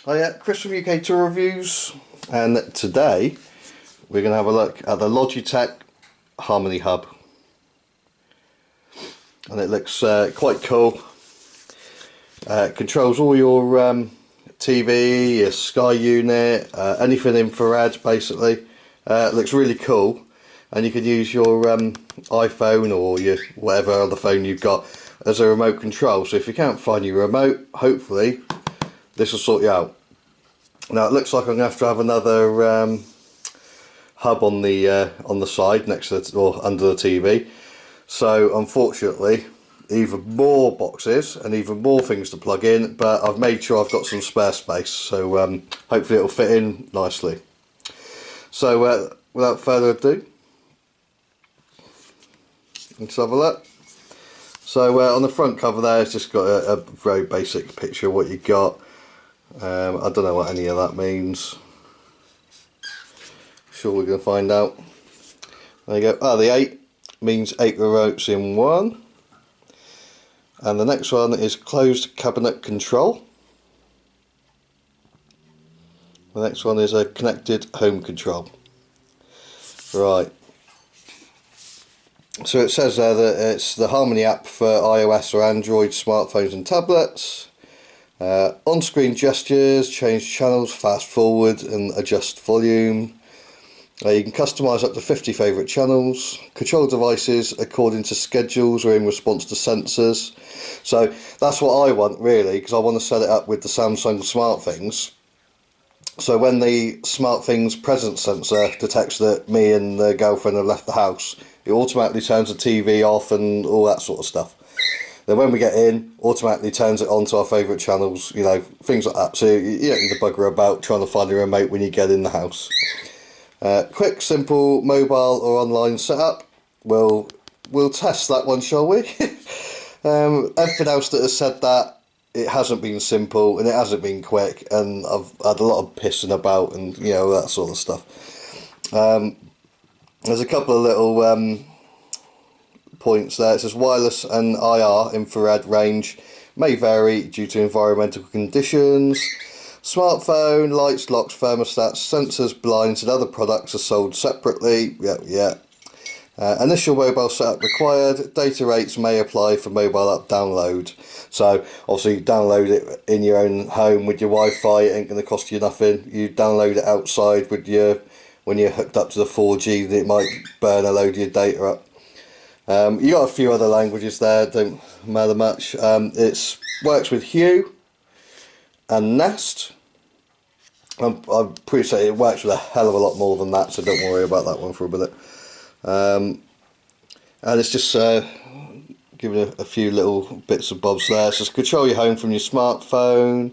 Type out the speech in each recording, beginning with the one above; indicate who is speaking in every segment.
Speaker 1: Hi, Chris from UK Tour Reviews, and today we're going to have a look at the Logitech Harmony Hub, and it looks quite cool. It controls all your TV, your Sky unit, anything infrared basically. It looks really cool, and you can use your iPhone or your whatever other phone you've got as a remote control. So if you can't find your remote, hopefully this will sort you out. Now it looks like I'm going to have another hub on the side next to or under the TV. So unfortunately, even more boxes and even more things to plug in, but I've made sure I've got some spare space, so hopefully it'll fit in nicely. So without further ado, let's have a look. So on the front cover there, it's just got a very basic picture of what you got. I don't know what any of that means. Sure, we're going to find out. There you go. Ah, the 8 means 8 remotes in one. And the next one is closed cabinet control. The next one is a connected home control. Right. So it says there that it's the Harmony app for iOS or Android smartphones and tablets. On-screen gestures, change channels, fast forward and adjust volume. You can customise up to 50 favourite channels, control devices according to schedules or in response to sensors. So that's what I want really, because I want to set it up with the Samsung SmartThings. So when the SmartThings presence sensor detects that me and the girlfriend have left the house, it automatically turns the TV off and all that sort of stuff. Then when we get in, automatically turns it on to our favourite channels, you know, things like that. So you don't need to bugger about trying to find a remote when you get in the house. Quick, simple mobile or online setup. We'll test that one, shall we? Everything else that has said that, it hasn't been simple and it hasn't been quick, and I've had a lot of pissing about and you know that sort of stuff. There's a couple of little points there. It says wireless and IR infrared range may vary due to environmental conditions. Smartphone, lights, locks, thermostats, sensors, blinds and other products are sold separately. Initial mobile setup required. Data rates may apply for mobile app download. So obviously download it in your own home with your Wi-Fi. It ain't going to cost you nothing. You download it outside with when you're hooked up to the 4G, it might burn a load of your data up. You got a few other languages there, don't matter much. It works with Hue and Nest. I'm pretty sure it works with a hell of a lot more than that, so don't worry about that one for a minute. And it's just giving a few little bits and bobs there. So control your home from your smartphone,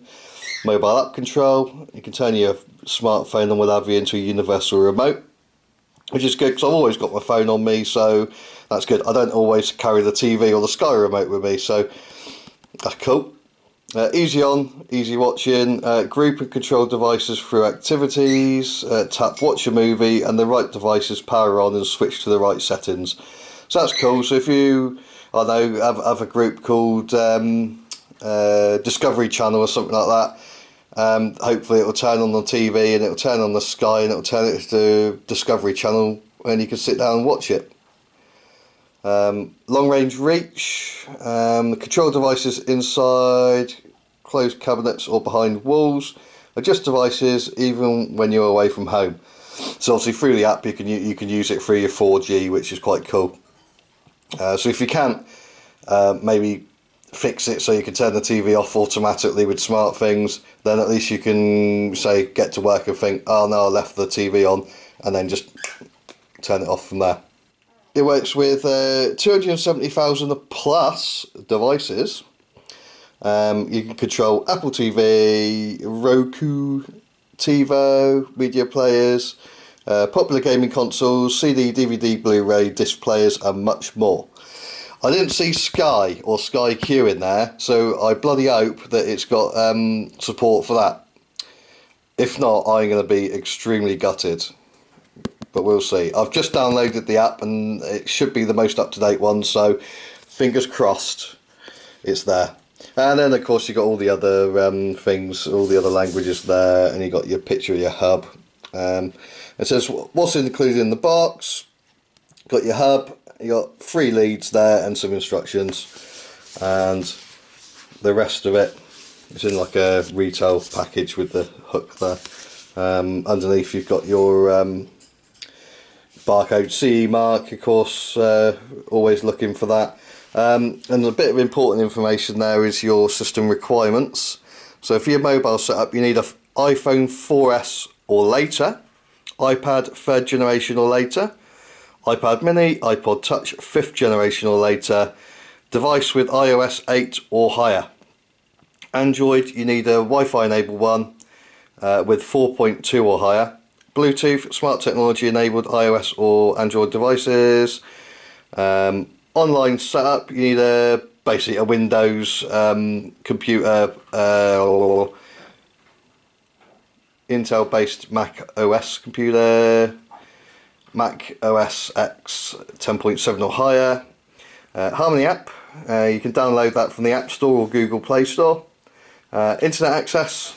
Speaker 1: mobile app control. You can turn your smartphone and what have you into a universal remote, which is good because I've always got my phone on me, so that's good. I don't always carry the TV or the Sky remote with me, so that's cool. Easy on, easy watching, group and control devices through activities, tap watch a movie and the right devices power on and switch to the right settings. So that's cool. So if you, I know, have a group called Discovery Channel or something like that, hopefully it will turn on the TV and it will turn on the Sky and it will turn it to Discovery Channel and you can sit down and watch it. Long range reach, control devices inside closed cabinets or behind walls, adjust devices even when you're away from home. So obviously through the app you can use it through your 4G, which is quite cool. So if you can't maybe fix it so you can turn the TV off automatically with SmartThings, then at least you can say get to work and think, oh no, I left the TV on, and then just turn it off from there. It works with 270,000 plus devices. You can control Apple TV, Roku, TiVo, media players, popular gaming consoles, CD, DVD, Blu-ray, disc players and much more. I didn't see Sky or Sky Q in there, so I bloody hope that it's got support for that. If not, I'm going to be extremely gutted. But we'll see. I've just downloaded the app and it should be the most up-to-date one, so fingers crossed it's there. And then of course you got all the other things, all the other languages there, and you got your picture of your hub. It says what's included in the box. Got your hub, you got 3 leads there and some instructions, and the rest of it is in like a retail package with the hook there. Underneath you've got your barcode CE mark, of course, always looking for that. And a bit of important information there is your system requirements. So for your mobile setup you need an iPhone 4S or later, iPad 3rd generation or later, iPad mini, iPod touch 5th generation or later, device with iOS 8 or higher. Android you need a Wi-Fi enabled one with 4.2 or higher. Bluetooth, smart technology enabled iOS or Android devices. Online setup, you need basically a Windows computer, Intel based Mac OS computer, Mac OS X 10.7 or higher. Harmony app, you can download that from the App Store or Google Play Store. Internet access,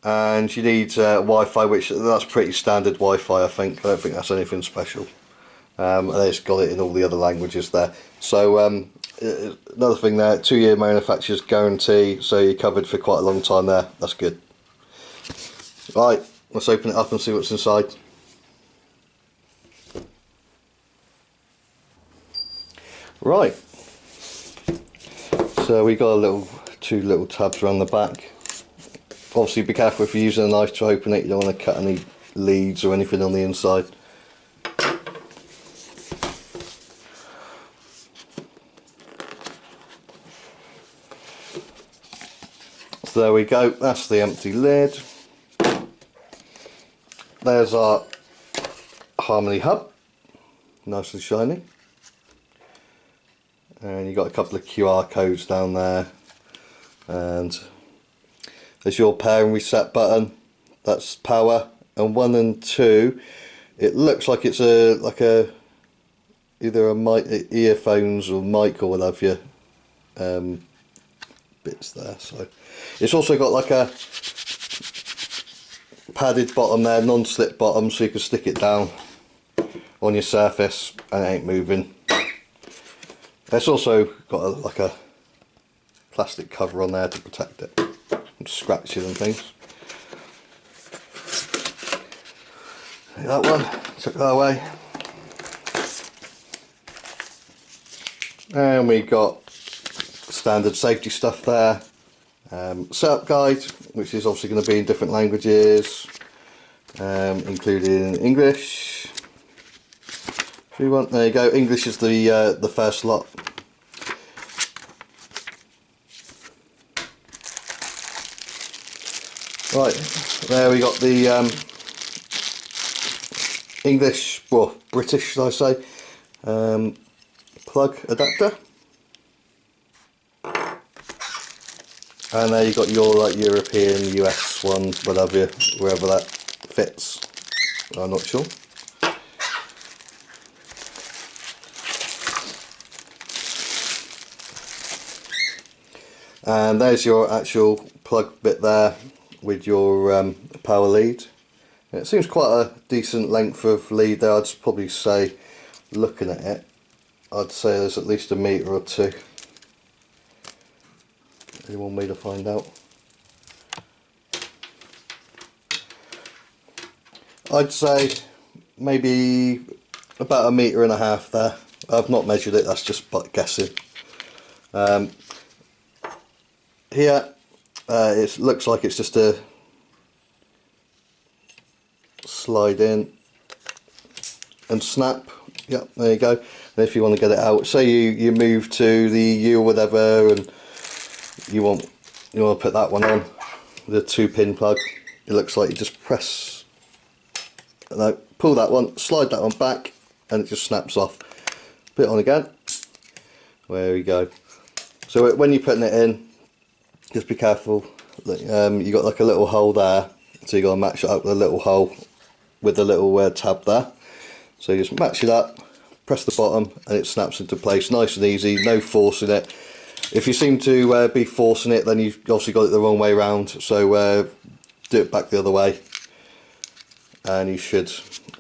Speaker 1: and you need Wi-Fi, which that's pretty standard Wi-Fi I think. I don't think that's anything special. And it's got it in all the other languages there. So another thing there, 2-year manufacturer's guarantee, so you're covered for quite a long time there. That's good. Right, let's open it up and see what's inside. Right, so we got two little tabs around the back. Obviously be careful if you're using a knife to open it, you don't want to cut any leads or anything on the inside. So there we go, that's the empty lid. There's our Harmony hub, nice and shiny. And you've got a couple of QR codes down there, and there's your pair and reset button, that's power, and 1 and 2 it looks like it's either a mic, earphones or mic or whatever bits there. So it's also got like a padded bottom there, non-slip bottom, so you can stick it down on your surface and it ain't moving. It's also got like a plastic cover on there to protect it from scratches and things. That one, took that away. And we got standard safety stuff there. Setup guide, which is obviously going to be in different languages, including English. If you want, there you go. English is the first lot. Right, there we got the English, well, British should I say, plug adapter. And there you got your like European, US one, whatever, wherever that fits. I'm not sure. And there's your actual plug bit there with your power lead. It seems quite a decent length of lead there. I'd probably say, looking at it, I'd say there's at least 1 metre or 2. Anyone way to find out? I'd say maybe about 1.5 metres there. I've not measured it, that's just guessing. Here it looks like it's just a slide in and snap. Yep, there you go. And if you want to get it out, say you move to the EU or whatever, and you want to put that one on, the 2-pin plug, it looks like you just press, no, pull that one, slide that one back, and it just snaps off. Put it on again. There we go. So when you're putting it in, just be careful. You got like a little hole there, so you got to match it up with a little hole with the little tab there. So you just match it up, press the bottom, and it snaps into place nice and easy, no force in it. If you seem to be forcing it, then you've obviously got it the wrong way around, so do it back the other way and you should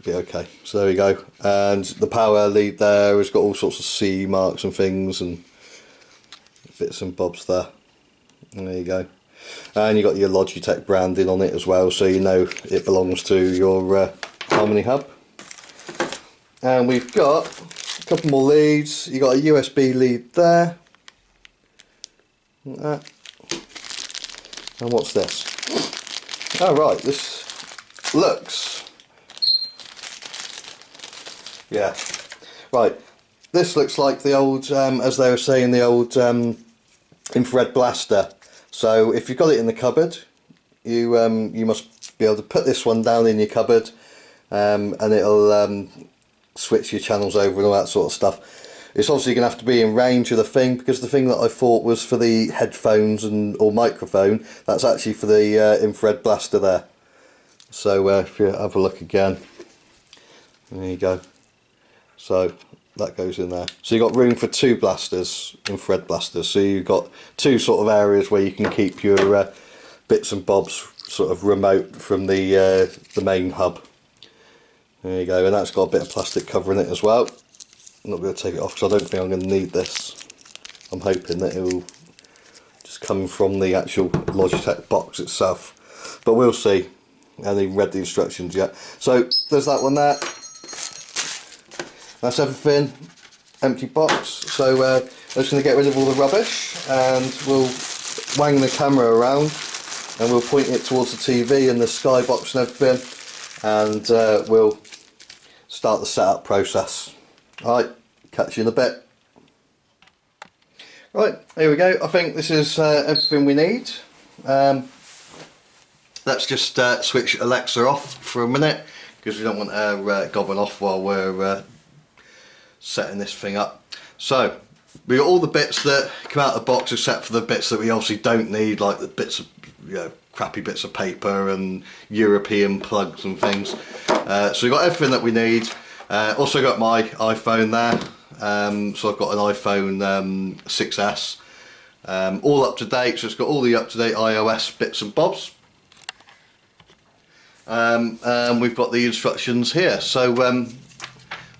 Speaker 1: be okay. So there you go, and the power lead there has got all sorts of C marks and things and bits and bobs there, and there you go. And you got your Logitech branding on it as well, so you know it belongs to your Harmony hub. And we've got a couple more leads. You got a USB lead there, like that. And what's this? Oh right, this looks, yeah, right, this looks like the old, as they were saying, the old infrared blaster. So if you've got it in the cupboard, you must be able to put this one down in your cupboard, and it'll switch your channels over and all that sort of stuff. It's obviously going to have to be in range of the thing, because the thing that I thought was for the headphones or microphone, that's actually for the infrared blaster there. So if you have a look again, there you go. So that goes in there. So you've got room for two blasters, infrared blasters. So you've got two sort of areas where you can keep your bits and bobs sort of remote from the main hub. There you go, and that's got a bit of plastic covering it as well. I'm not going to take it off because I don't think I'm going to need this. I'm hoping that it will just come from the actual Logitech box itself, but we'll see. I haven't even read the instructions yet. So there's that one there. That's everything. Empty box. So I'm just going to get rid of all the rubbish, and we'll wang the camera around and we'll point it towards the TV and the skybox and everything, and we'll start the setup process. Alright, catch you in a bit. Right, here we go. I think this is everything we need. Let's just switch Alexa off for a minute, because we don't want her gobbling off while we're setting this thing up. So we got all the bits that come out of the box, except for the bits that we obviously don't need, like the bits of, you know, crappy bits of paper and European plugs and things. So we've got everything that we need. Also got my iPhone there. So I've got an iPhone 6S, all up to date. So it's got all the up to date iOS bits and bobs. And we've got the instructions here. So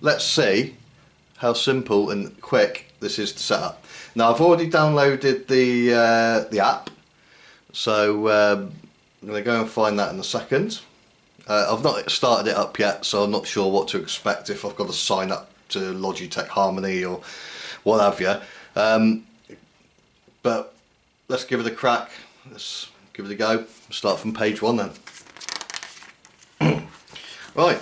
Speaker 1: let's see how simple and quick this is to set up. Now I've already downloaded the app, so I'm going to go and find that in a second. I've not started it up yet, so I'm not sure what to expect, if I've got to sign up to Logitech Harmony or what have you. But let's give it a crack. Let's give it a go. Start from page 1 then. Right,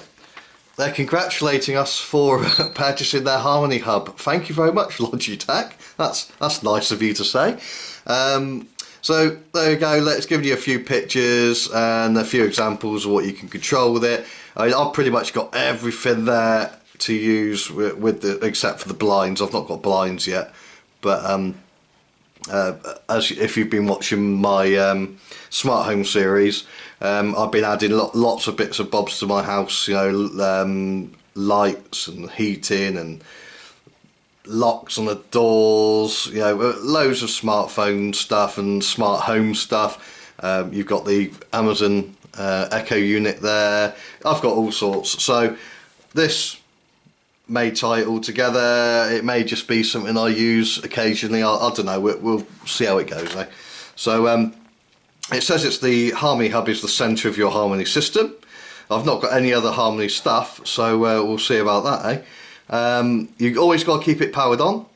Speaker 1: they're congratulating us for purchasing their Harmony hub. Thank you very much, Logitech. That's nice of you to say. So there you go. Let's give you a few pictures and a few examples of what you can control with it. I mean, I've pretty much got everything there to use with the, except for the blinds. I've not got blinds yet, but if you've been watching my smart home series, I've been adding lots of bits and bobs to my house, you know, lights and heating and locks on the doors, you know, loads of smartphone stuff and smart home stuff. You've got the Amazon Echo unit there. I've got all sorts. So this may tie it all together. It may just be something I use occasionally. I don't know. We'll see how it goes. Eh? So it says it's the Harmony hub is the centre of your Harmony system. I've not got any other Harmony stuff, so we'll see about that. Eh? You always got to keep it powered on.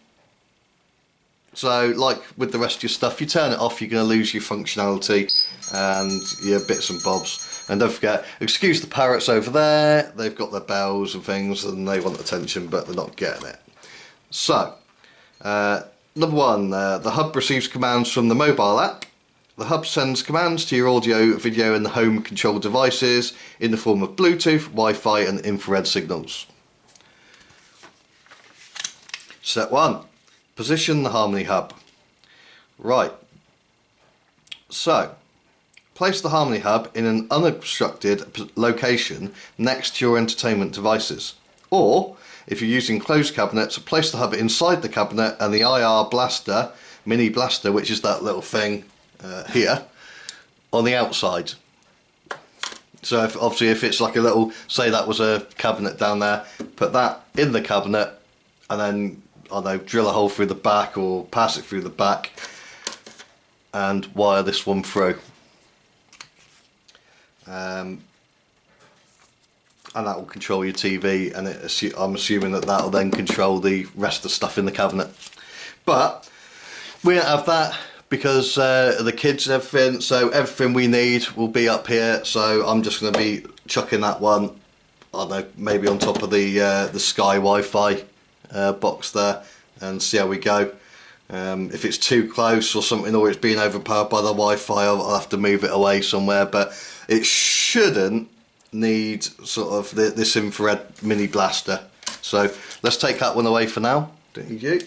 Speaker 1: So like with the rest of your stuff, you turn it off, you're going to lose your functionality and your bits and bobs. And don't forget, excuse the parrots over there, they've got their bells and things and they want attention, but they're not getting it. So number 1, the hub receives commands from the mobile app. The hub sends commands to your audio, video and home control devices in the form of Bluetooth, Wi-Fi and infrared signals. Step 1. Position the Harmony hub. Right. So, place the Harmony hub in an unobstructed location next to your entertainment devices. Or, if you're using closed cabinets, place the hub inside the cabinet and the IR blaster mini blaster, which is that little thing here on the outside. So obviously if it's like a little, say that was a cabinet down there, put that in the cabinet and then, I don't know, drill a hole through the back or pass it through the back and wire this one through. And that will control your TV, and I'm assuming that will then control the rest of the stuff in the cabinet. But we don't have that because the kids and everything, so everything we need will be up here. So I'm just going to be chucking that one, I don't know, maybe on top of the Sky Wi-Fi box there, and see how we go. If it's too close or something, or it's being overpowered by the Wi-Fi, I'll have to move it away somewhere, but it shouldn't need sort of this infrared mini blaster. So let's take that one away for now. Don't need you.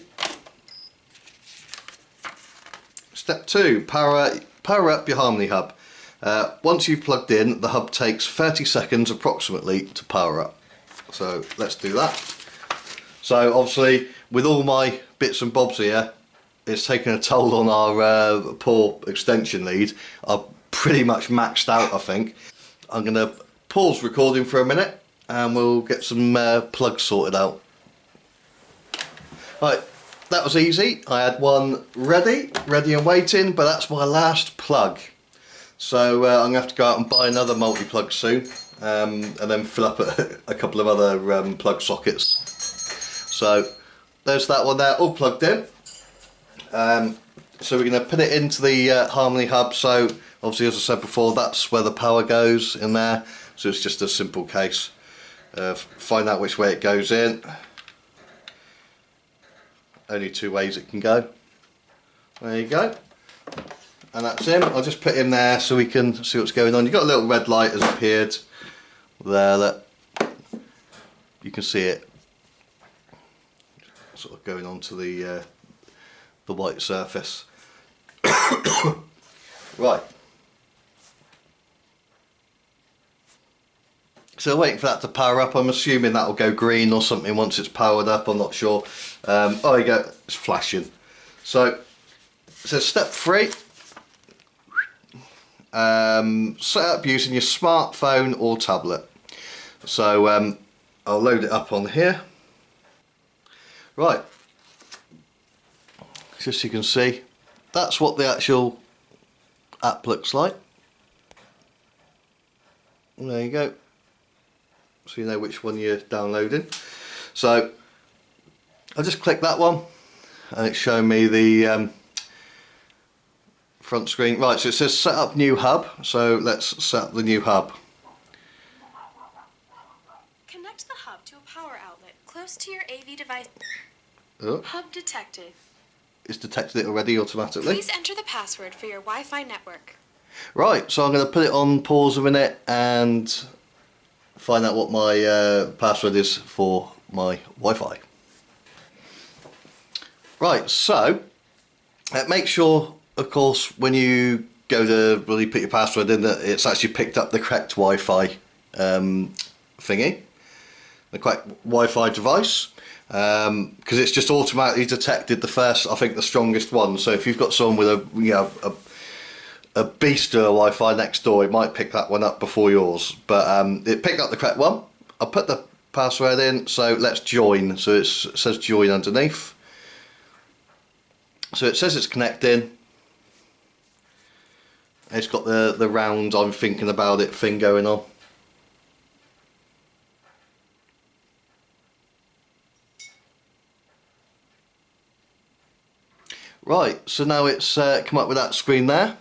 Speaker 1: Step 2, power up your Harmony hub. Once you've plugged in, the hub takes 30 seconds approximately to power up. So let's do that. So obviously with all my bits and bobs here, it's taken a toll on our poor extension lead. I've pretty much maxed out, I think. I'm going to pause recording for a minute and we'll get some plugs sorted out. Right, that was easy. I had one ready and waiting, but that's my last plug. So I'm going to have to go out and buy another multi-plug soon, and then fill up a couple of other plug sockets. So there's that one there, all plugged in. So we're going to put it into the Harmony hub. So obviously, as I said before, that's where the power goes in there. So it's just a simple case of find out which way it goes in. Only 2 ways it can go. There you go. And that's in. I'll just put it in there so we can see what's going on. You've got a little red light has appeared there that you can see it sort of going onto the white surface. Right. So waiting for that to power up. I'm assuming that will go green or something once it's powered up. I'm not sure. Oh, there you go. It's flashing. So step 3. Set up using your smartphone or tablet. So I'll load it up on here. Right. Just so you can see, that's what the actual app looks like. And there you go. So you know which one you're downloading. So I'll just click that one and it's showing me the front screen. Right, so it says set up new hub, so let's set up the new hub.
Speaker 2: Connect the hub to a power outlet close to your AV device.
Speaker 1: Oh.
Speaker 2: Hub detected.
Speaker 1: It's detected it already automatically.
Speaker 2: Please enter the password for your Wi-Fi network.
Speaker 1: Right, so I'm going to put it on pause a minute and find out what my password is for my Wi-Fi. Right, so make sure, of course, when you go to really put your password in, that it's actually picked up the correct Wi-Fi thingy, the correct Wi-Fi device, because it's just automatically detected the first, I think, the strongest one. So if you've got someone with a beast of a Wi-Fi next door, it might pick that one up before yours. But it picked up the correct one. I'll put the password in, so let's join. So it says join underneath. So it says it's connecting. It's got the round I'm thinking about it thing going on. Right, so now it's come up with that screen there,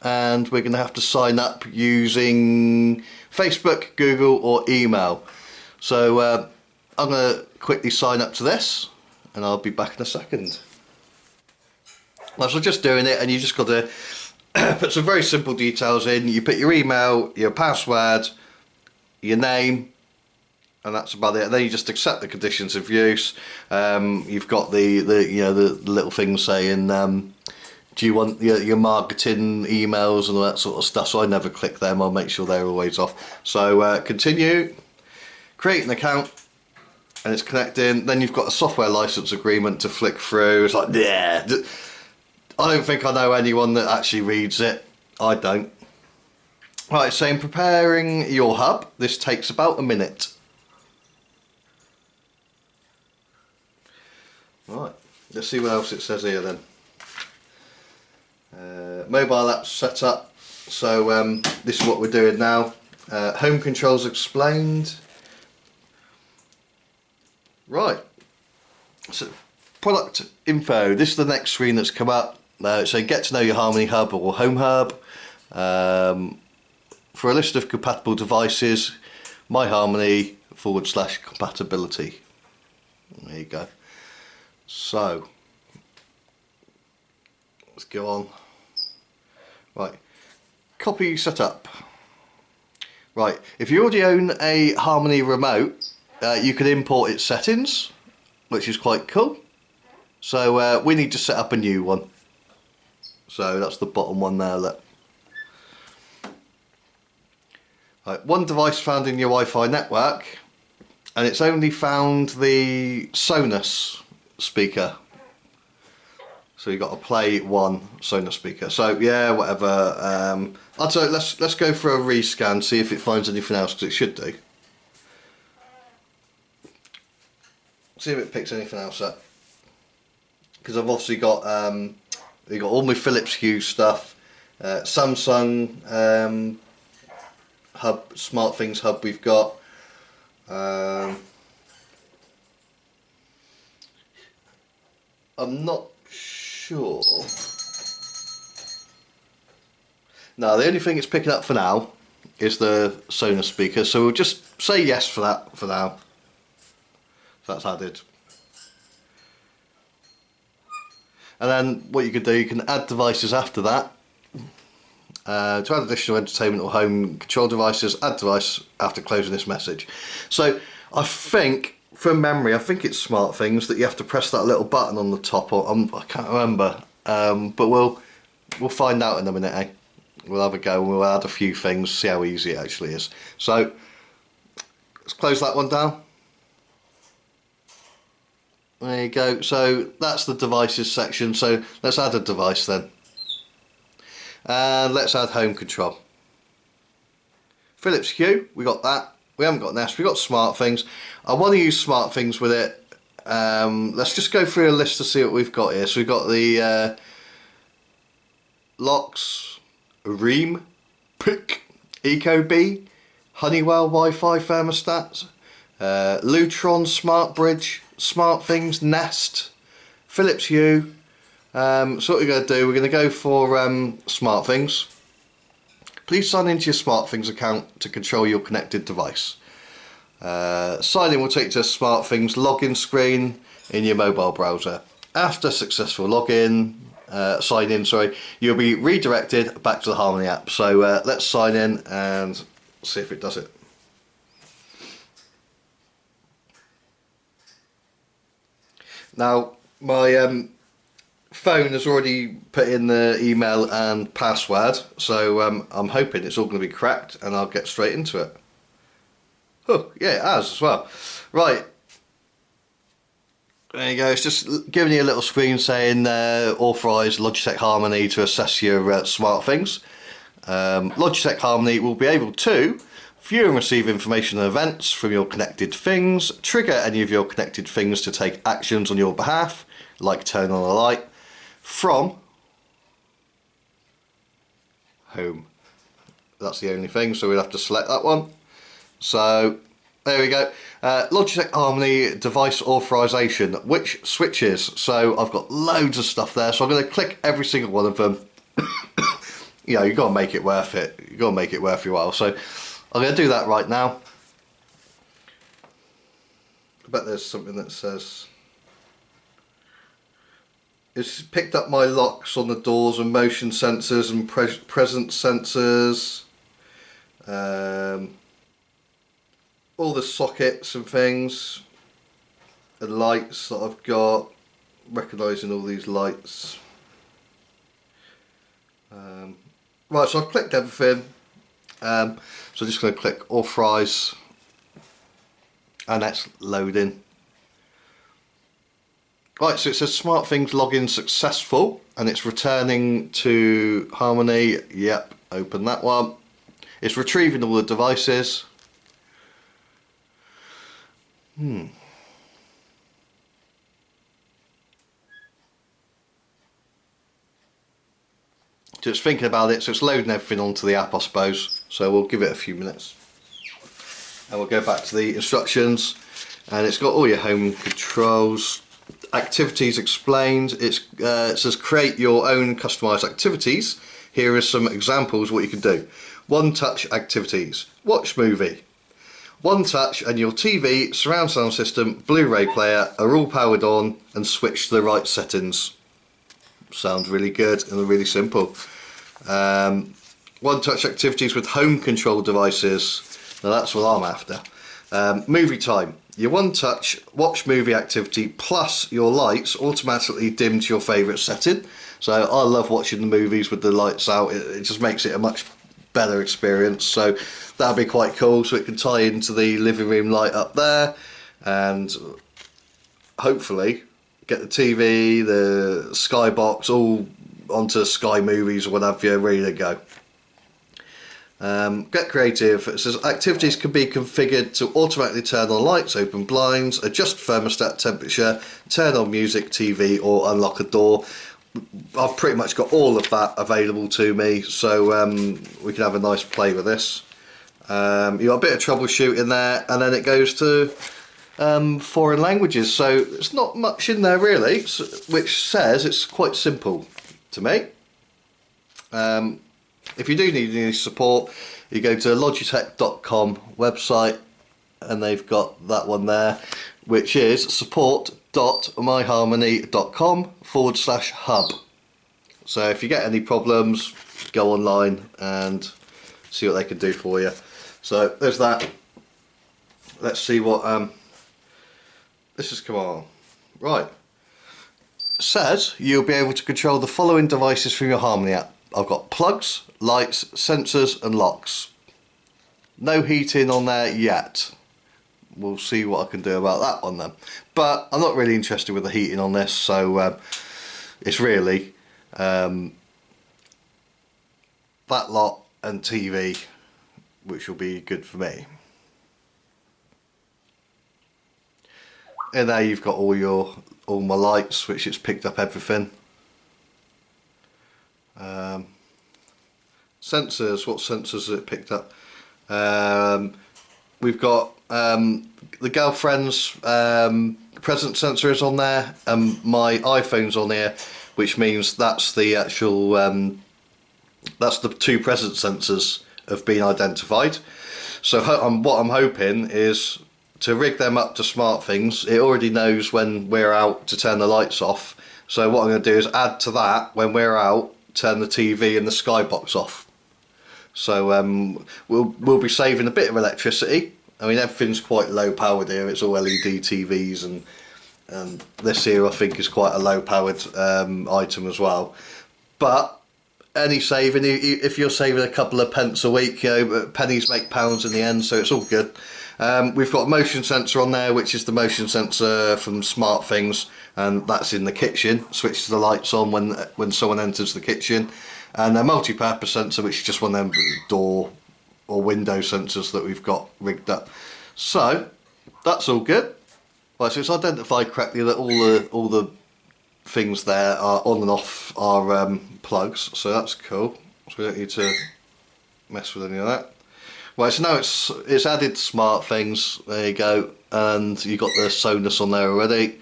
Speaker 1: and we're going to have to sign up using Facebook, Google or email. So I'm going to quickly sign up to this and I'll be back in a second. Well, so just doing it, and you just got to put some very simple details in. You put your email, your password, your name, and that's about it. And then you just accept the conditions of use. You've got the little thing saying, do you want your marketing emails and all that sort of stuff? So I never click them. I'll make sure they're always off. So continue, create an account, and it's connecting. Then you've got a software license agreement to flick through. It's like, yeah. I don't think I know anyone that actually reads it. I don't. Right, so in preparing your hub, this takes about a minute. Right, let's see what else it says here then. Mobile apps set up. So this is what we're doing now. Home controls explained. Right. So product info. This is the next screen that's come up. So get to know your Harmony Hub or Home Hub. For a list of compatible devices, My Harmony / compatibility. There you go. So let's go on. Right, copy setup. Right, if you already own a Harmony remote, you can import its settings, which is quite cool. So we need to set up a new one. So that's the bottom one there, look. Right, one device found in your Wi-Fi network, and it's only found the Sonos speaker. So you've got to play one Sonos speaker. So yeah, whatever. I'll tell you, let's go for a rescan, see if it finds anything else, because it should do. See if it picks anything else up. Because I've obviously got we've got all my Philips Hue stuff, Samsung hub, SmartThings hub. We've got. I'm not sure. No, the only thing it's picking up for now is the Sonos speaker, so we'll just say yes for that for now. So that's added. And then what you can do, you can add devices after that. To add additional entertainment or home control devices, add device after closing this message. So I think, from memory, I think it's SmartThings that you have to press that little button on the top. Or I can't remember, but we'll find out in a minute. Eh? We'll have a go and we'll add a few things, see how easy it actually is. So let's close that one down. There you go. So that's the devices section. So let's add a device then. And let's add home control. Philips Hue, we got that. We haven't got Nest, we got SmartThings. I want to use SmartThings with it. Let's just go through a list to see what we've got here. So we've got the Locks, Ream, Pick, Ecobee, Honeywell Wi-Fi thermostats, Lutron Smart Bridge, SmartThings, Nest, Philips Hue. So what we're going to do, we're going to go for SmartThings. Please sign into your SmartThings account to control your connected device. Sign in will take you to a SmartThings login screen in your mobile browser. After successful sign in, you'll be redirected back to the Harmony app. So let's sign in and see if it does it. Now my phone has already put in the email and password, so I'm hoping it's all going to be cracked and I'll get straight into it. Oh yeah, it has as well. Right, there you go. It's just giving you a little screen saying authorise Logitech Harmony to assess your SmartThings. Logitech Harmony will be able to view and receive information and events from your connected things, trigger any of your connected things to take actions on your behalf, like turn on a light, from home. That's the only thing, so we'll have to select that one. So there we go. Logitech Harmony device authorization, which switches. So I've got loads of stuff there, so I'm going to click every single one of them. You know, you've got to make it worth it. You've got to make it worth your while. So I'm going to do that right now. I bet there's something that says it's picked up my locks on the doors and motion sensors and presence sensors. All the sockets and things, and lights that I've got, recognising all these lights. Right, so I've clicked everything. So I'm just going to click authorise, and that's loading. Right, so it says SmartThings login successful, and it's returning to Harmony. Yep, open that one. It's retrieving all the devices. Just thinking about it, so it's loading everything onto the app, I suppose. So we'll give it a few minutes. And we'll go back to the instructions. And it's got all your home controls. Activities explained. It says create your own customized activities. Here are some examples what you can do. One touch activities. Watch movie. One touch and your TV, surround sound system, Blu-ray player are all powered on and switch to the right settings. Sounds really good and really simple. One touch activities with home control devices. Now that's what I'm after. Movie time. Your one touch watch movie activity plus your lights automatically dim to your favourite setting. So I love watching the movies with the lights out. It just makes it a much better experience. So that'll be quite cool. So it can tie into the living room light up there, and hopefully get the TV, the Skybox all onto Sky Movies or whatever, ready to go. Get creative. It says activities can be configured to automatically turn on lights, open blinds, adjust thermostat temperature, turn on music, TV, or unlock a door. I've pretty much got all of that available to me, so we can have a nice play with this. You've got a bit of troubleshooting there, and then it goes to foreign languages, so there's not much in there really, which says it's quite simple to me. If you do need any support, you go to logitech.com website, and they've got that one there, which is support.myharmony.com/hub. So if you get any problems, go online and see what they can do for you. So there's that. Let's see what this has come on. Right. It says you'll be able to control the following devices from your Harmony app. I've got plugs, lights, sensors and locks. No heating on there yet. We'll see what I can do about that one then. But I'm not really interested with the heating on this, so it's really that lot and TV, which will be good for me. And there you've got all my lights, which it's picked up everything. Sensors, what sensors has it picked up? We've got the girlfriend's presence sensor is on there, and my iPhone's on here, which means that's the actual that's the two presence sensors have been identified. So what I'm hoping is to rig them up to SmartThings. It already knows when we're out to turn the lights off, so what I'm going to do is add to that when we're out, turn the TV and the Skybox off. So we'll be saving a bit of electricity. I mean, everything's quite low powered here. It's all LED TVs, and this here I think is quite a low powered item as well. But any saving, if you're saving a couple of pence a week, you know, pennies make pounds in the end, so it's all good. We've got a motion sensor on there, which is the motion sensor from SmartThings, and that's in the kitchen. Switches the lights on when someone enters the kitchen. And a multi-purpose sensor, which is just one of them door or window sensors that we've got rigged up. So that's all good. Right, so it's identified correctly that all the things there are on and off our plugs, so that's cool. So we don't need to mess with any of that. Right, so now it's added SmartThings. There you go, and you got the Sonus on there already.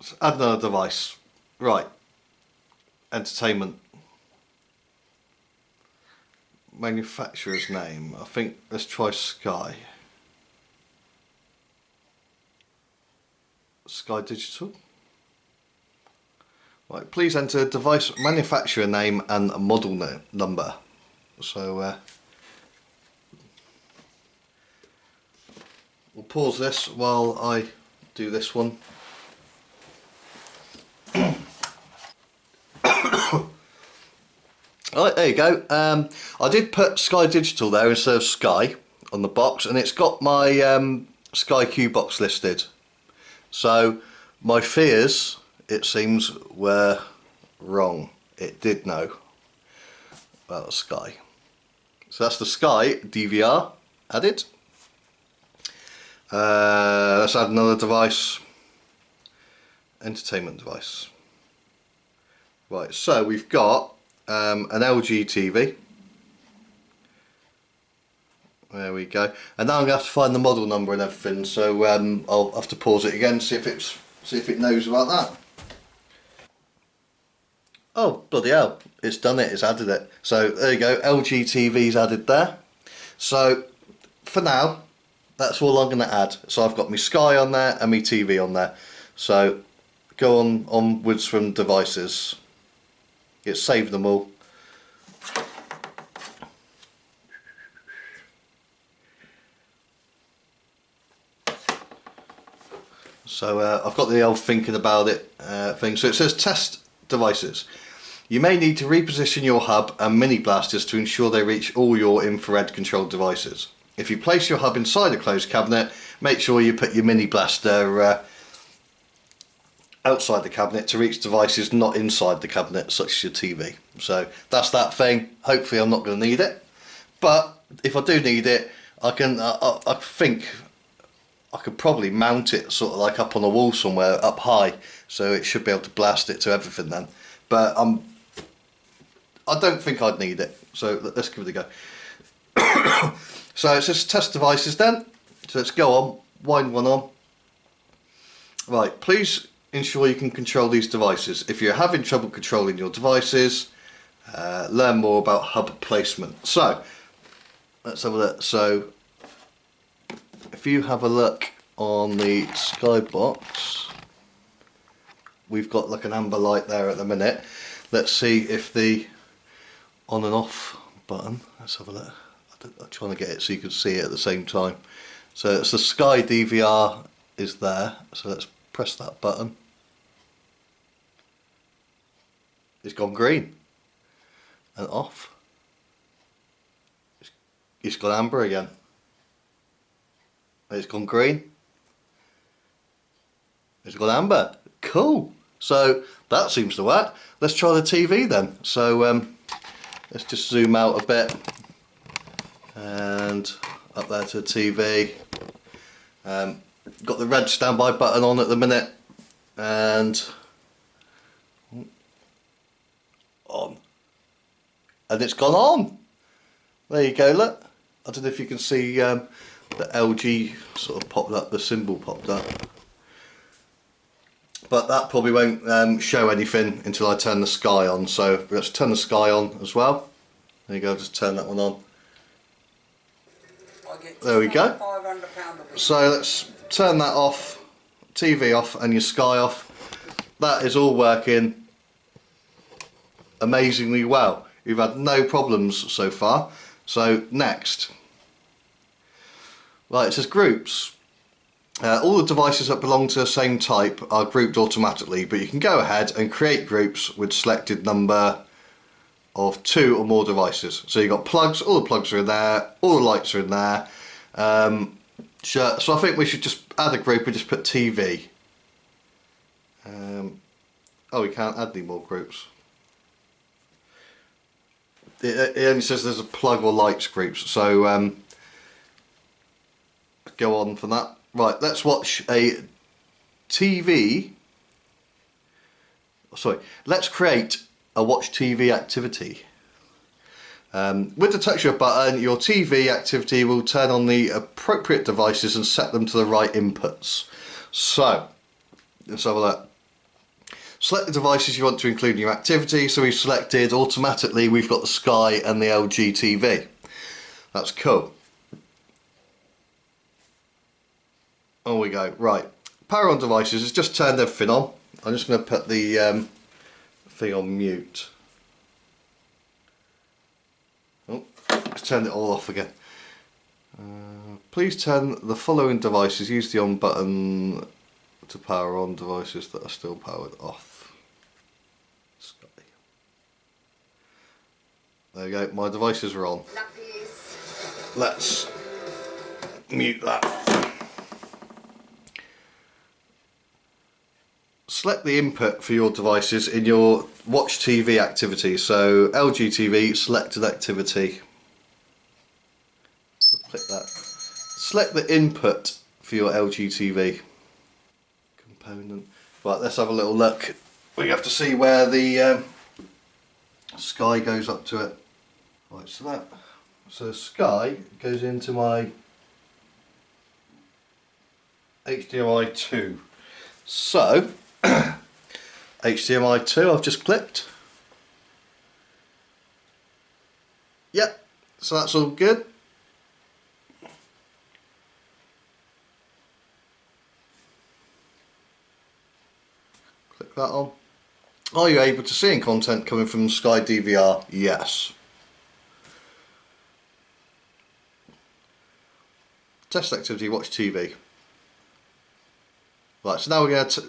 Speaker 1: So add another device. Right. Entertainment. Manufacturer's name. I think let's try Sky. Sky Digital. Right, please enter device manufacturer name and model number. So we'll pause this while I do this one. Alright, there you go. I did put Sky Digital there instead of Sky on the box, and it's got my Sky Q box listed. So my fears, it seems, were wrong. It did know about the Sky. So that's the Sky DVR added. Let's add another device. Entertainment device. Right, so we've got an LG TV. There we go. And now I'm going to have to find the model number and everything, so I'll have to pause it again, see if it knows about that. Oh, bloody hell, it's done it, it's added it. So there you go, LG TV's added there. So for now, that's all I'm going to add. So I've got my Sky on there and my TV on there. So go onwards from devices. It's saved them all. So I've got the old thinking about it thing. So it says test devices. You may need to reposition your hub and mini blasters to ensure they reach all your infrared controlled devices. If you place your hub inside a closed cabinet, make sure you put your mini blaster outside the cabinet to reach devices not inside the cabinet, such as your TV. So that's that thing. Hopefully I'm not going to need it, but if I do need it, I can. I think I could probably mount it sort of like up on a wall somewhere up high, so it should be able to blast it to everything then. But I don't think I'd need it, so let's give it a go. So it says test devices then, so let's go on, wind one on. Right, please ensure you can control these devices. If you're having trouble controlling your devices, learn more about hub placement. So let's have a look. So if you have a look on the Skybox, we've got like an amber light there at the minute. Let's see if the on and off button, let's have a look. I'm trying to get it so you can see it at the same time. So it's the Sky DVR is there, so let's press that button. It's gone green and off. It's gone amber again. It's gone green. It's gone amber. Cool. So that seems to work. Let's try the TV then. So let's just zoom out a bit and up there to the TV. Got the red standby button on at the minute and on. And it's gone on. There you go, look. I don't know if you can see the LG sort of popped up, the symbol popped up. But that probably won't show anything until I turn the Sky on. So let's turn the Sky on as well. There you go, just turn that one on. There we go. So let's turn that off, TV off and your Sky off. That is all working amazingly well. You've had no problems so far. So next, right, it says groups. All the devices that belong to the same type are grouped automatically, but you can go ahead and create groups with selected number of 2 or more devices. So you've got plugs, all the plugs are in there, all the lights are in there. So I think we should just add a group and just put TV. Oh, we can't add any more groups. It only says there's a plug or lights groups, so go on from that. Right, let's watch a TV. Sorry, let's create a watch TV activity. With the touch of a button, your TV activity will turn on the appropriate devices and set them to the right inputs. So, let's have a look. Select the devices you want to include in your activity. So we've selected automatically, we've got the Sky and the LG TV. That's cool. On we go. Right, power on devices. It's just turned everything on. I'm just going to put the thing on mute. Oh, let's turn it all off again. Please turn the following devices. Use the on button to power on devices that are still powered off. Sky. There we go. My devices are on. Let's mute that. select the input for your devices in your watch TV activity. So LG TV, selected activity. So click that. Select the input for your LG TV. Component. Right, let's have a little look. We have to see where the Sky goes up to it. Right, so Sky goes into my HDMI 2. So HDMI 2 I've just clicked. Yep, so that's all good. Click that on. Are you able to see content coming from Sky DVR? Yes. Test activity, watch TV. Right, so now we're going to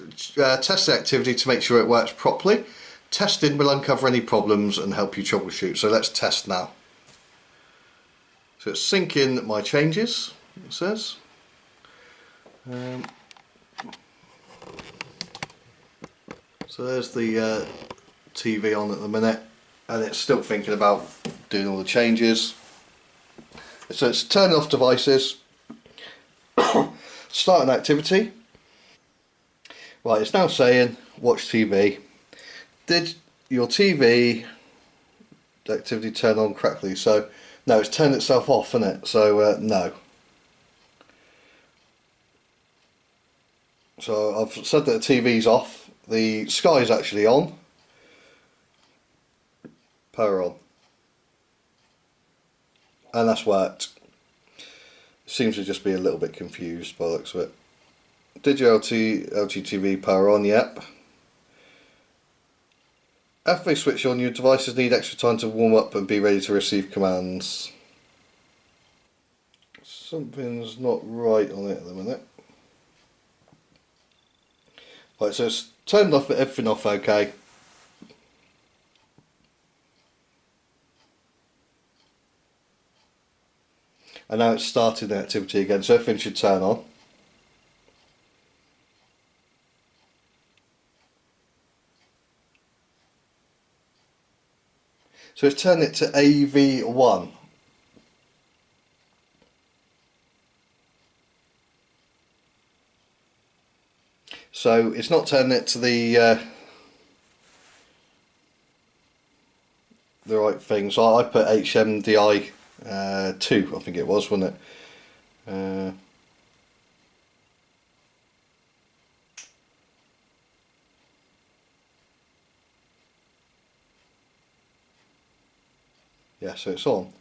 Speaker 1: test the activity to make sure it works properly. Testing will uncover any problems and help you troubleshoot. So let's test now. So it's syncing my changes, it says. So there's the TV on at the minute, and it's still thinking about doing all the changes. So it's turning off devices, start an activity. Right, it's now saying watch TV. Did your TV activity turn on correctly? So no, it's turned itself off, isn't it? So no. So I've said that the TV's off. The Sky's actually on. Power on. And that's worked. Seems to just be a little bit confused by the looks of it. Did your LG TV power on? Yep. After they switch on, your devices need extra time to warm up and be ready to receive commands. Something's not right on it at the minute. Right, so it's turned off, everything off okay. And now it's started the activity again, so everything should turn on. So it's turned it to AV1. So it's not turning it to the right thing. So I put HMDI 2, I think it was, wasn't it? Yeah, so it's on.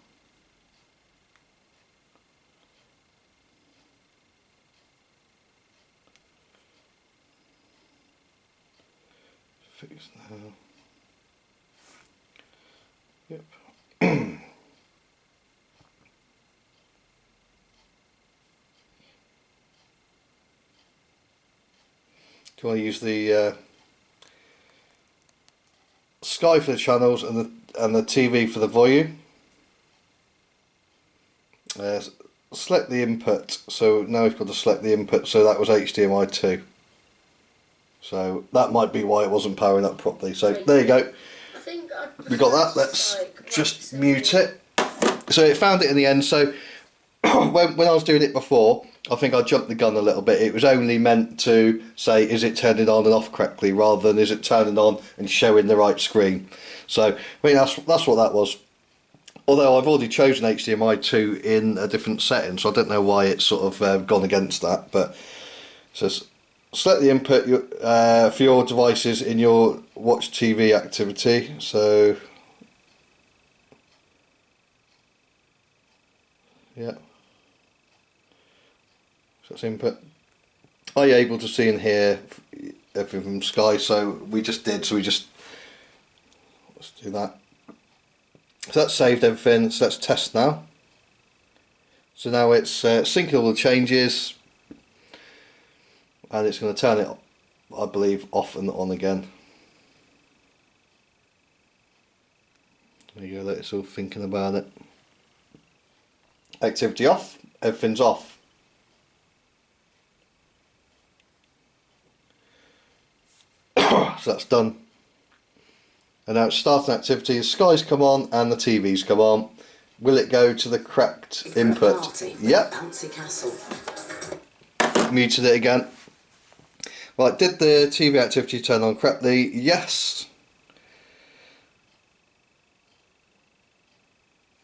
Speaker 1: Fix now. Yep. Do you want to use the Sky for the channels and the TV for the volume? Select the input. So now we've got to select the input. So that was HDMI 2. So that might be why it wasn't powering up properly. So there you go. We got that. Let's just mute it. So it found it in the end. So when I was doing it before, I think I jumped the gun a little bit. It was only meant to say, is it turning on and off correctly, rather than is it turning on and showing the right screen. So I mean that's what that was. Although I've already chosen HDMI 2 in a different setting, so I don't know why it's sort of gone against that. But so select the input for your devices in your watch TV activity. So yeah, so that's input. Are you able to see and hear everything from Sky? So we just did. So let's do that. So that's saved everything. So let's test now. So now it's syncing all the changes, and it's going to turn it, I believe, off and on again. There you go. It's all thinking about it. Activity off. Everything's off. So that's done. And now it's starting activity. The skies come on and the TVs come on. Will it go to the correct input? Yep.
Speaker 3: Bouncy castle.
Speaker 1: Muted it again. Right, did the TV activity turn on correctly? Yes.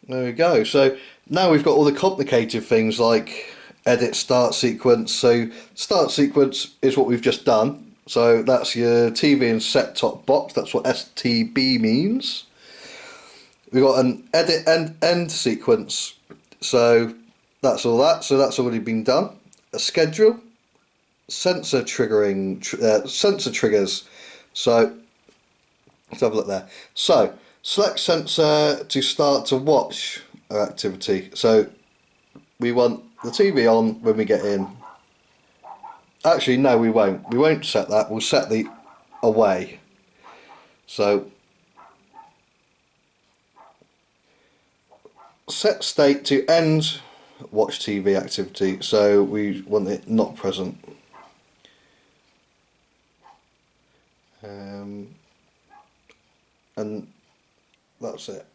Speaker 1: There we go. So now we've got all the complicated things like edit start sequence. So start sequence is what we've just done. So that's your TV and set top box. That's what STB means. We've got an edit and end sequence. So that's all that. So that's already been done. A schedule. Sensor triggering, sensor triggers. So let's have a look there. So select sensor to start to watch our activity. So we want the TV on when we get in. Actually, no, we won't. We won't set that. We'll set the away. So set state to end watch TV activity. So we want it not present. And that's it.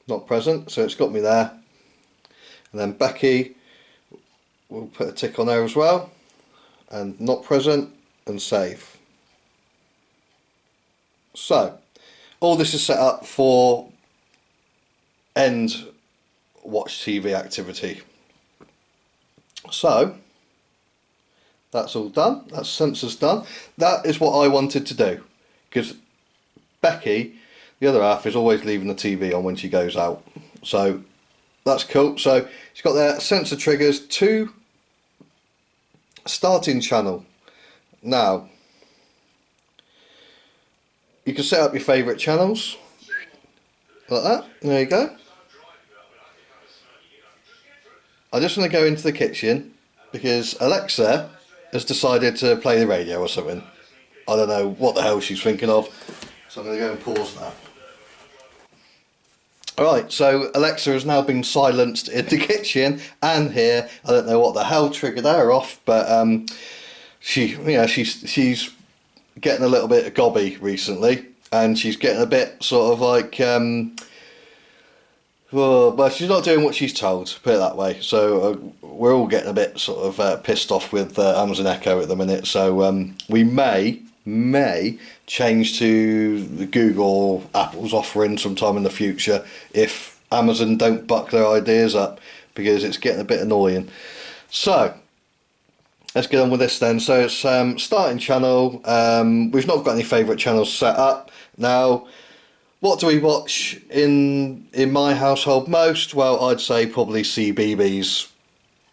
Speaker 1: Not present, so it's got me there. And then Becky, we'll put a tick on there as well. And not present, and save. So, all this is set up for end watch TV activity. So, that's all done. That's sensors done. That is what I wanted to do, because Becky, the other half, is always leaving the TV on when she goes out. So that's cool. So she's got their sensor triggers to starting channel. Now you can set up your favourite channels like that. There you go. I just want to go into the kitchen because Alexa has decided to play the radio or something. I don't know what the hell she's thinking of, so I'm going to go and pause that. Alright, so Alexa has now been silenced in the kitchen and here. I don't know what the hell triggered her off, but she's getting a little bit gobby recently, and she's getting a bit sort of like well, she's not doing what she's told, put it that way. So we're all getting a bit sort of pissed off with Amazon Echo at the minute. So we may change to the Google or Apple's offering sometime in the future if Amazon don't buck their ideas up, because it's getting a bit annoying. So let's get on with this then. So it's starting channel. We've not got any favourite channels set up now. What do we watch in my household most? Well, I'd say probably CBeebies,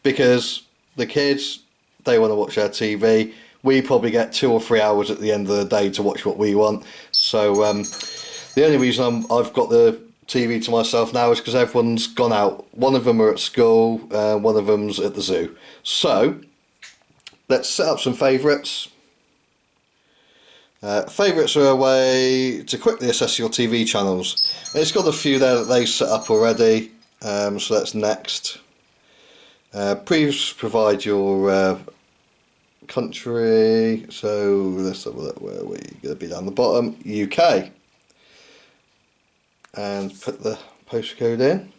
Speaker 1: because the kids, they want to watch their TV. We probably get 2 or 3 hours at the end of the day to watch what we want. So the only reason I've got the TV to myself now is because everyone's gone out. One of them are at school, one of them's at the zoo. So let's set up some favourites. Favourites are a way to quickly assess your TV channels. And it's got a few there that they set up already, so that's next. Please provide your country, so let's have a look, where are we going to be? Down the bottom, UK. And put the postcode in.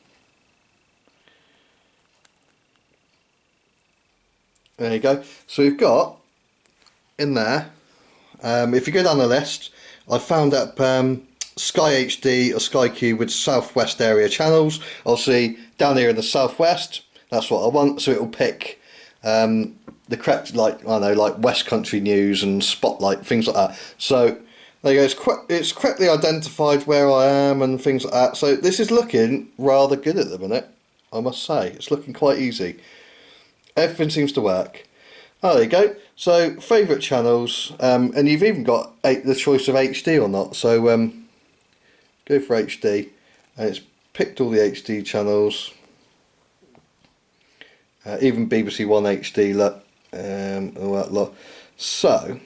Speaker 1: There you go. So we've got in there, if you go down the list, I found up Sky HD or Sky Q with Southwest area channels. Obviously down here in the Southwest, that's what I want, so it will pick the correct, like, I don't know, like West Country News and Spotlight, things like that. So there you go, it's correctly identified where I am and things like that. So this is looking rather good at the minute, I must say. It's looking quite easy. Everything seems to work. Oh, there you go. So favourite channels, and you've even got the choice of HD or not. So go for HD, and it's picked all the HD channels, even BBC One HD. Look, all that lot. So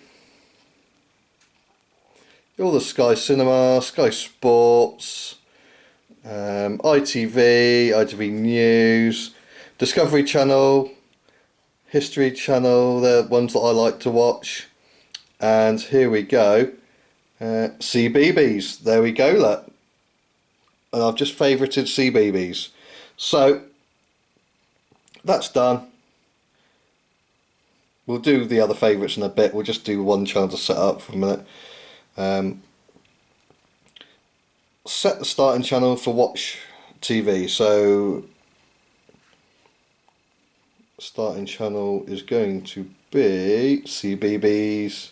Speaker 1: all the Sky Cinema, Sky Sports, ITV, ITV News, Discovery Channel, History Channel, the ones that I like to watch. And here we go, CBeebies, there we go, look. And I've just favourited CBeebies. So, that's done. We'll do the other favourites in a bit, we'll just do one channel to set up for a minute. Set the starting channel for Watch TV, so starting channel is going to be CBeebies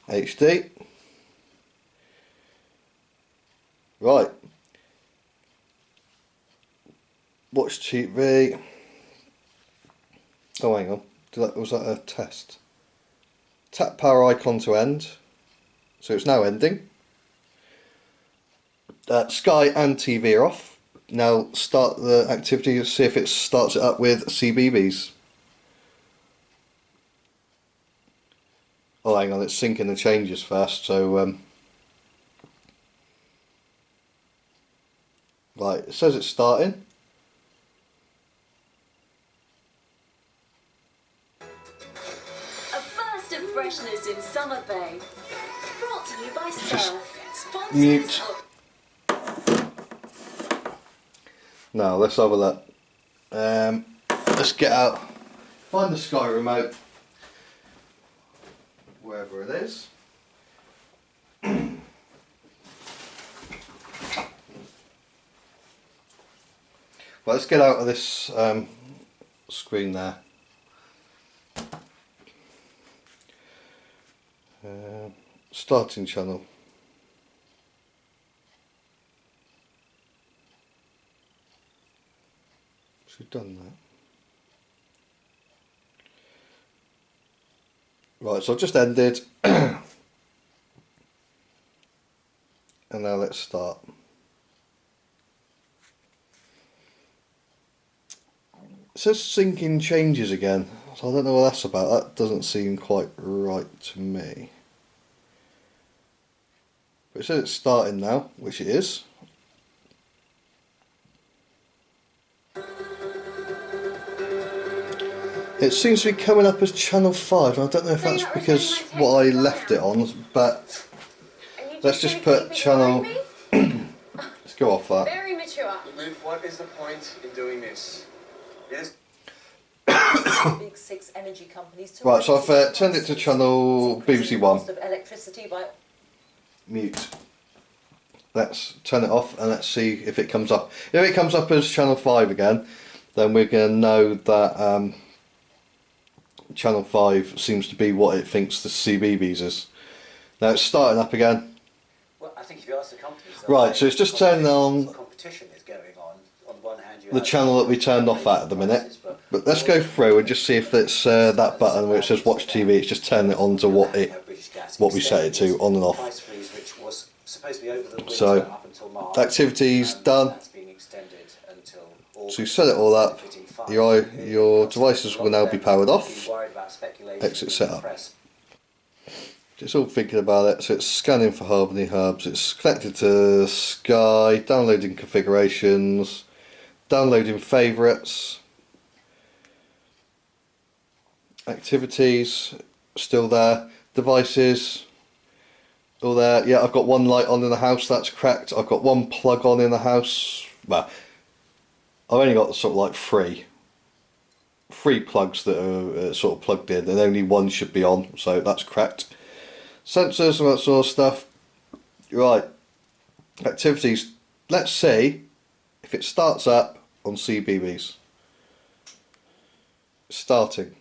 Speaker 1: HD. Right, Watch TV. Oh, hang on, was that a test? Tap power icon to end, so it's now ending. Sky and TV are off. Now start the activity, see if it starts it up with CBeebies. Oh, hang on, it's syncing the changes first, so right, it says it's starting.
Speaker 3: A burst of freshness in Summer Bay. Brought to you by Surf. Sponsors
Speaker 1: Mute.
Speaker 3: of...
Speaker 1: Now let's have a look. Let's get out, find the Sky remote, wherever it is. Well, let's get out of this screen there. Starting channel. We've done that. Right, so I've just ended. And now let's start. It says syncing changes again, so I don't know what that's about. That doesn't seem quite right to me. But it says it's starting now, which it is. It seems to be coming up as channel 5. I don't know if that's because what I left it on, but let's just put channel. Let's go off that.
Speaker 3: Very mature.
Speaker 4: Liv, what is the point in doing this? Yes.
Speaker 3: Big six energy companies to
Speaker 1: Right, so I've turned it to channel BBC One.
Speaker 3: Cost of electricity by...
Speaker 1: Mute. Let's turn it off and let's see if it comes up. If it comes up as channel 5 again, then we're going to know that channel 5 seems to be what it thinks the CBeebies is. Now it's starting up again.
Speaker 4: Well, I think if you ask the companies,
Speaker 1: Right, so it's just turning on
Speaker 4: competition is going on. On one hand, you
Speaker 1: the
Speaker 4: have
Speaker 1: channel that we turned off at the minute. But let's go through and just see if it's that button where it says Watch TV. It's just turning it on to what we set it to, on and off.
Speaker 4: Price freeze, which was supposed to be over the winter
Speaker 1: So
Speaker 4: up until March,
Speaker 1: activities done.
Speaker 4: that's being extended until August.
Speaker 1: So you set it all up. Your devices will now be powered off. Exit setup. Just all thinking about it. So it's scanning for Harmony hubs. It's connected to Sky. Downloading configurations. Downloading favourites. Activities still there. Devices all there. Yeah, I've got one light on in the house. That's correct. I've got one plug on in the house. Well, I've only got sort of like three plugs that are sort of plugged in, and only one should be on, so that's correct. Sensors and that sort of stuff. Right, activities. Let's see if it starts up on CBeebies. Starting.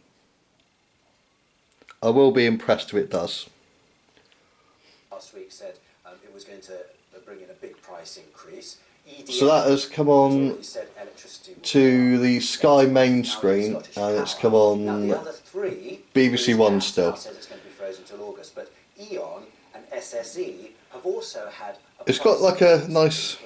Speaker 1: I will be impressed if it does.
Speaker 4: Last week said it was going to bring in a big price increase.
Speaker 1: So that has come on to the Sky main screen, and it's come on BBC One still. It's got like a nice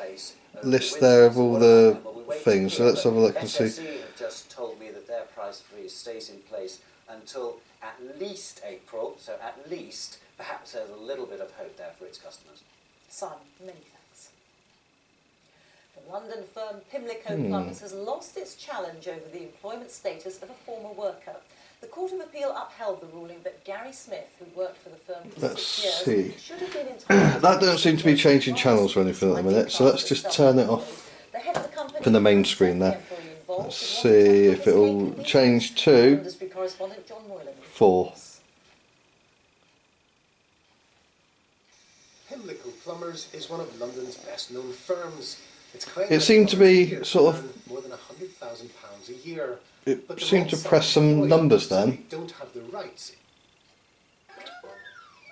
Speaker 1: list there of all the things, so let's have a look and see.
Speaker 4: SSE have just told me that their price freeze stays in place until at least April, so at least, perhaps there's a little bit of hope there for its customers.
Speaker 3: Simon, many thanks.
Speaker 5: The London firm Pimlico Plumbers has lost its challenge over the employment status of a former worker. The Court of Appeal upheld the ruling that Gary Smith, who worked for the firm for
Speaker 1: Let's
Speaker 5: 6 years,
Speaker 1: see.
Speaker 5: should have been entitled.
Speaker 1: That don't seem to be changing channels or anything at the minute, so let's just turn it off
Speaker 5: The head of the company
Speaker 1: from the main
Speaker 5: and
Speaker 1: screen there.
Speaker 5: employee involved
Speaker 1: Let's
Speaker 5: in what
Speaker 1: see
Speaker 5: was
Speaker 1: if it will
Speaker 5: inconvenience.
Speaker 1: change to
Speaker 5: Industry correspondent John Moylan
Speaker 1: 4.
Speaker 6: Pimlico Plumbers is one of London's best-known firms. It's claimed
Speaker 1: It
Speaker 6: that
Speaker 1: seemed to be
Speaker 6: plumbers
Speaker 1: sort
Speaker 6: here
Speaker 1: of-
Speaker 6: earn more than £100,000 a year.
Speaker 1: It
Speaker 6: But they're
Speaker 1: seemed to
Speaker 6: all
Speaker 1: press some
Speaker 6: self-employed,
Speaker 1: numbers
Speaker 6: so
Speaker 1: then.
Speaker 6: they don't have the rights.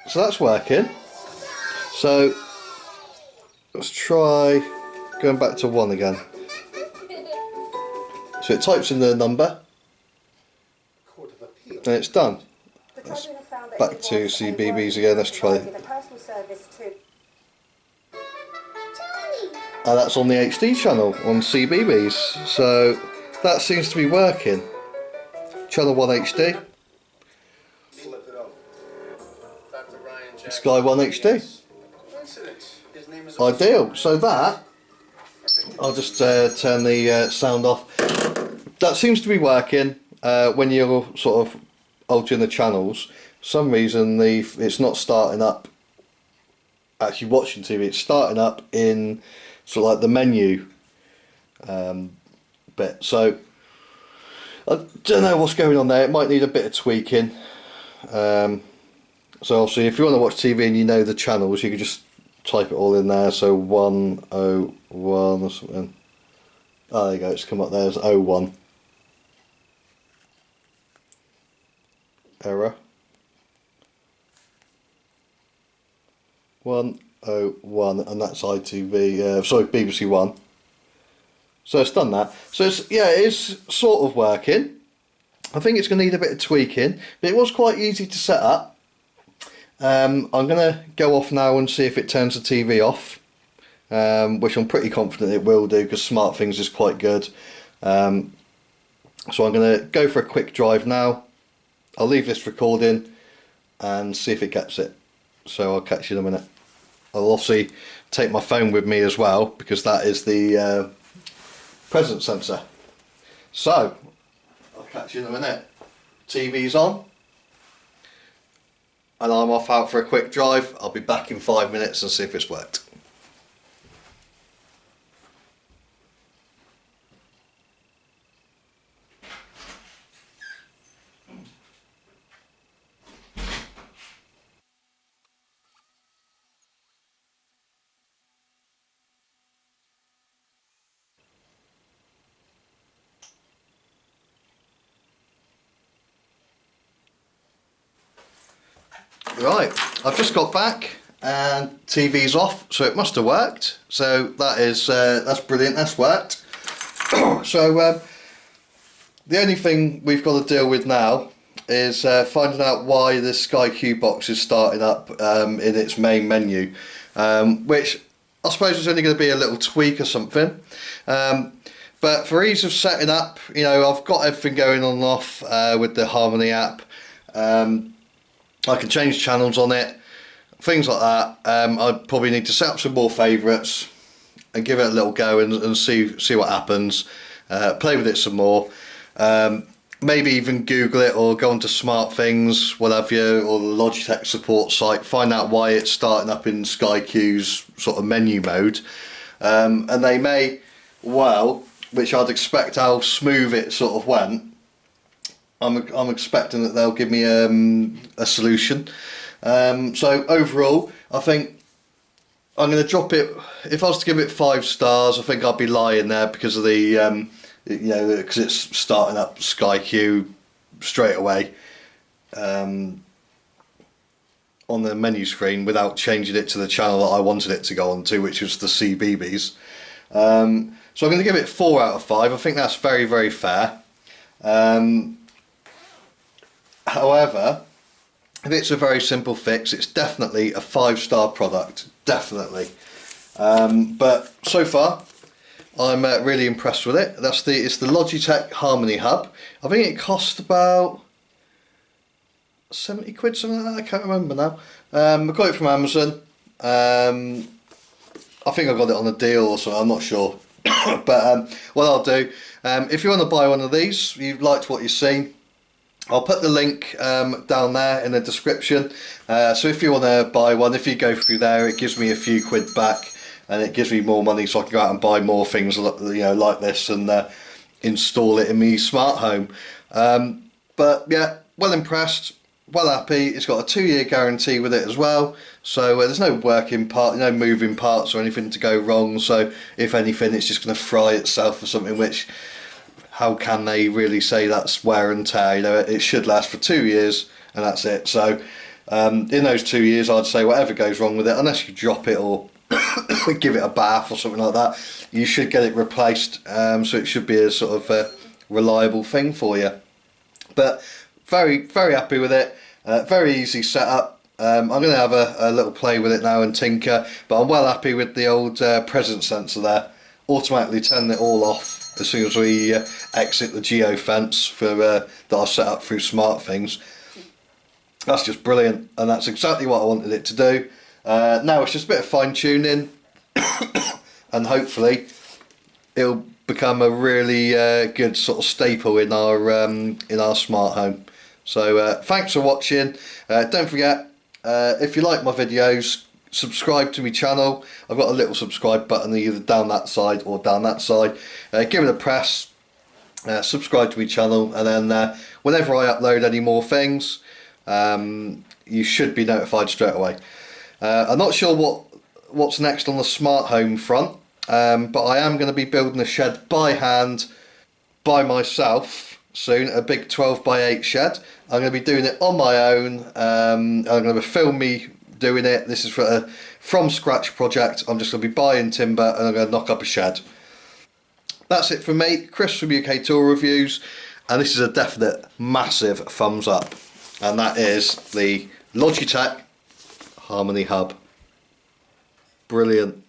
Speaker 1: So that's working. So let's try going back to 1 again. So it types in the number
Speaker 6: Court of Appeal.
Speaker 1: and it's done.
Speaker 7: The tribunal found that
Speaker 1: Back
Speaker 7: it
Speaker 1: to
Speaker 7: was a
Speaker 1: CBeebies
Speaker 7: worker
Speaker 1: again, let's
Speaker 7: who
Speaker 1: try.
Speaker 7: provided a personal service to
Speaker 1: And that's on the HD channel on CBeebies. So that seems to be working. Channel 1 HD,
Speaker 6: Flip it over. Dr. Ryan Jackson.
Speaker 1: Sky 1 HD.
Speaker 6: Coincidence. His name is
Speaker 1: Ideal. So that, I'll just turn the sound off. That seems to be working when you're sort of altering the channels. For some reason it's not starting up actually watching TV, it's starting up in sort of like the menu bit. So I don't know what's going on there. It might need a bit of tweaking. So obviously if you want to watch TV and you know the channels, you can just type it all in there. So 101 or something. Oh, there you go, it's come up there as 01. Error. 101, and that's ITV, sorry, BBC One. So it's done that. So it's, yeah, it is sort of working. I think it's going to need a bit of tweaking, but it was quite easy to set up. I'm going to go off now and see if it turns the TV off, which I'm pretty confident it will do because SmartThings is quite good. So I'm going to go for a quick drive now. I'll leave this recording and see if it gets it. So I'll catch you in a minute. I'll obviously take my phone with me as well because that is the presence sensor. So I'll catch you in a minute. TV's on and I'm off out for a quick drive. I'll be back in 5 minutes and see if it's worked. Right, I've just got back and TV's off, so it must have worked. So that is that's brilliant. That's worked. So the only thing we've got to deal with now is finding out why the Sky Q box is starting up in its main menu, which I suppose is only going to be a little tweak or something. But for ease of setting up, you know, I've got everything going on and off with the Harmony app. I can change channels on it, things like that. I'd probably need to set up some more favourites and give it a little go and see what happens. Play with it some more. Maybe even Google it or go onto SmartThings, what have you, or the Logitech support site. Find out why it's starting up in Sky Q's sort of menu mode. And they may, well, which I'd expect how smooth it sort of went. I'm expecting that they'll give me a solution. So overall, I think I'm going to drop it. If I was to give it 5 stars, I think I'd be lying there because of the, you know, because it's starting up Sky Q straight away on the menu screen without changing it to the channel that I wanted it to go on to, which was the CBeebies. So I'm going to give it 4 out of 5. I think that's very, very fair. However, if it's a very simple fix, it's definitely a 5-star product, definitely. But so far, I'm really impressed with it. It's the Logitech Harmony Hub. I think it cost about 70 quid, something like that. I can't remember now. I got it from Amazon. I think I got it on a deal or something. I'm not sure. But what I'll do, if you want to buy one of these, you've liked what you've seen, I'll put the link down there in the description. So if you want to buy one, if you go through there, it gives me a few quid back, and it gives me more money, so I can go out and buy more things, like this, and install it in my smart home. But yeah, well impressed, well happy. It's got a 2-year guarantee with it as well, so there's no no moving parts or anything to go wrong. So if anything, it's just going to fry itself or something, which, how can they really say that's wear and tear? It should last for 2 years and that's it. So in those 2 years, I'd say whatever goes wrong with it, unless you drop it or give it a bath or something like that, you should get it replaced. So it should be a sort of reliable thing for you. But very, very happy with it. Very easy setup. I'm going to have a little play with it now and tinker, but I'm well happy with the old presence sensor there. Automatically turn it all off as soon as we exit the geofence that I set up through SmartThings. That's just brilliant, and that's exactly what I wanted it to do. Now it's just a bit of fine tuning, and hopefully it'll become a really good sort of staple in our smart home. So thanks for watching. Don't forget, if you like my videos, subscribe to my channel. I've got a little subscribe button either down that side or down that side. Give it a press, subscribe to my channel, and then whenever I upload any more things, you should be notified straight away. I'm not sure what's next on the smart home front, but I am going to be building a shed by hand by myself soon, a big 12x8 shed. I'm going to be doing it on my own. I'm going to film me doing it. This is for a from scratch project. I'm just going to be buying timber and I'm going to knock up a shed. That's it from me, Chris from UK Tool Reviews, and this is a definite massive thumbs up, and that is the Logitech Harmony Hub. Brilliant.